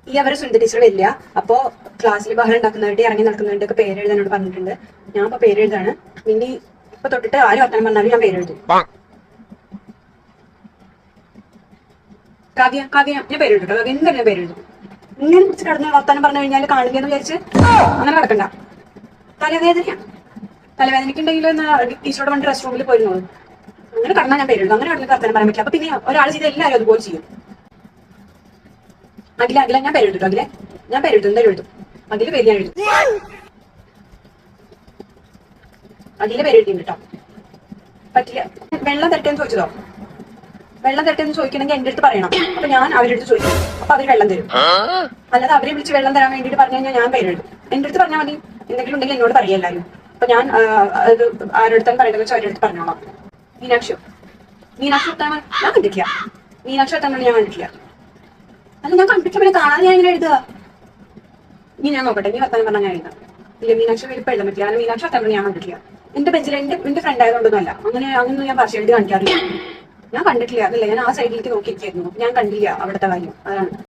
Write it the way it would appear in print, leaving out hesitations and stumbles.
ഈ അവരെ സുനിത ടീച്ചർ വരില്ല. അപ്പോ ക്ലാസ്സിൽ ബഹളം ഉണ്ടാക്കുന്നവരുടെ ഇറങ്ങി നടക്കുന്നവരുടെ ഒക്കെ പേര് എഴുതാനോട് പറഞ്ഞിട്ടുണ്ട്. ഞാൻ ഇപ്പൊ പേര് എഴുതാണ്. ഇനി ഇപ്പൊ തൊട്ടിട്ട് ആര് വർത്തമാനം പറഞ്ഞാലും ഞാൻ പേര് എഴുതും. കാവ്യ കാവ്യ ഞാൻ പേര് എഴുതും. കാവ്യ എന്തായാലും ഞാൻ പേര് എഴുതും. ഇങ്ങനെ പിടിച്ച് കിടന്ന് വർത്താനം പറഞ്ഞു കഴിഞ്ഞാൽ കാണില്ലെന്ന് വിചാരിച്ച് അങ്ങനെ കിടക്കണ്ട. തലവേദനയാ. തലവേദനയ്ക്ക് ഉണ്ടെങ്കിൽ ടീച്ചറോട് വണ്ടി റെസ്റ്റ് റൂമിൽ പോയിരുന്നോളൂ. അങ്ങനെ കടന്നാൽ ഞാൻ പേര് എഴുതും. അങ്ങനെ കിടന്ന് വർത്താനം പറയാൻ പറ്റില്ല. അപ്പൊ പിന്നെ ഒരാൾ ചെയ്ത് എല്ലാവരും അതുപോലെ ചെയ്യും. അഖില അഖില ഞാൻ പേര് എഴുതും. അഖിലെ ഞാൻ പേര് എഴുതും. എന്തായാലും എഴുതും. അഖില പേര് ഞാൻ എഴുതും. അഖില പേര് എഴുതിയും കേട്ടോ. പറ്റില്ല. വെള്ളം തരട്ടെന്ന് ചോദിച്ചതോ? വെള്ളം തരട്ടെന്ന് ചോദിക്കണമെങ്കിൽ എന്റെ അടുത്ത് പറയണം. അപ്പൊ ഞാൻ അവരുടെ അടുത്ത് ചോദിക്കും. അപ്പൊ അവര് വെള്ളം തരും. അല്ലാതെ അവരെ വിളിച്ച് വെള്ളം തരാൻ വേണ്ടിട്ട് പറഞ്ഞു കഴിഞ്ഞാൽ ഞാൻ പേര് എഴുതും. എന്റെ അടുത്ത് പറഞ്ഞാൽ മതി. എന്തെങ്കിലും ഉണ്ടെങ്കിൽ എന്നോട് പറയാം എല്ലാവരും. അപ്പൊ ഞാൻ അത് ആരോടത്താണ് പറയേണ്ടത് വെച്ചാൽ അവരുടെ അടുത്ത് പറഞ്ഞോളാം. മീനാക്ഷി മീനാക്ഷി എത്താൻ ഞാൻ കണ്ടിട്ടില്ല. മീനാക്ഷി എത്താൻ ഞാൻ കണ്ടിട്ടില്ല. അല്ല ഞാൻ കണ്ടിട്ട് പിന്നെ കാണാതെ ഞാൻ ഇങ്ങനെ എഴുതുക. ഇനി ഞാൻ നോക്കട്ടെ. നീ വർത്താനം പറഞ്ഞാൽ ഞാൻ എഴുതാം. ഇല്ല മീനാക്ഷി വലിപ്പം എഴുതാൻ പറ്റില്ല. കാരണം മീനാക്ഷി വർത്താനം ഞാൻ കണ്ടിട്ടില്ല. എന്റെ ബെഞ്ചിൽ എന്റെ ഫ്രണ്ട് ആയതുകൊണ്ടൊന്നും അല്ല. അങ്ങനെ ഞാൻ പാർഷ്യാലിറ്റി കാണിക്കാറില്ല. ഞാൻ കണ്ടിട്ടില്ല. അതല്ല ഞാൻ ആ സൈഡിലേക്ക് നോക്കിയിരിക്കുന്നു. ഞാൻ കണ്ടില്ല അവിടുത്തെ കാര്യം. അതാണ്.